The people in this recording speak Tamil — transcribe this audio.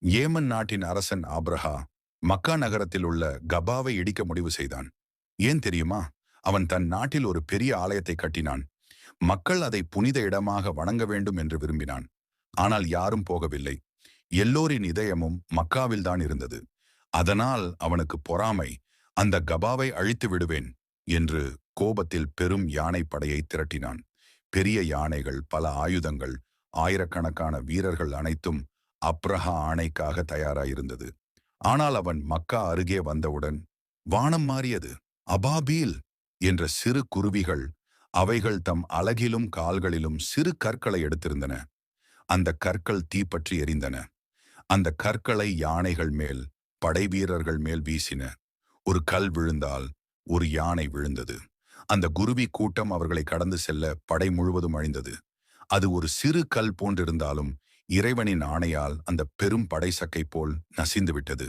ஏமன் நாட்டின் அரசன் ஆப்ரஹா மக்கா நகரத்தில் உள்ள கபாவை இடிக்க முடிவு செய்தான். ஏன் தெரியுமா? அவன் தன் நாட்டில் ஒரு பெரிய ஆலயத்தை கட்டினான். மக்கள் அதை புனித இடமாக வணங்க வேண்டும் என்று விரும்பினான். ஆனால் யாரும் போகவில்லை. எல்லோரின் இதயமும் மக்காவில்தான் இருந்தது. அதனால் அவனுக்கு பொறாமை. அந்த கபாவை அழித்து விடுவேன் என்று கோபத்தில் பெரும் யானை படையை திரட்டினான். பெரிய யானைகள், பல ஆயுதங்கள், ஆயிரக்கணக்கான வீரர்கள் அனைத்தும் அப்ரஹா ஆணைக்காக தயாராயிருந்தது. ஆனால் அவன் மக்கா அருகே வந்தவுடன் வானம் மாறியது. அபாபீல் என்ற சிறு குருவிகள், அவைகள் தம் அலகிலும் கால்களிலும் சிறு கற்களை எடுத்திருந்தன. அந்த கற்கள் தீப்பற்றி எரிந்தன. அந்த கற்களை யானைகள் மேல், படை வீரர்கள் மேல் வீசின. ஒரு கல் விழுந்தால் ஒரு யானை விழுந்தது. அந்த குருவி கூட்டம் அவர்களை கடந்து செல்ல படை முழுவதும் அழிந்தது. அது ஒரு சிறு கல் போன்றிருந்தாலும் இறைவனின் ஆணையால் அந்த பெரும் படை சக்கை போல் நசிந்து விட்டது.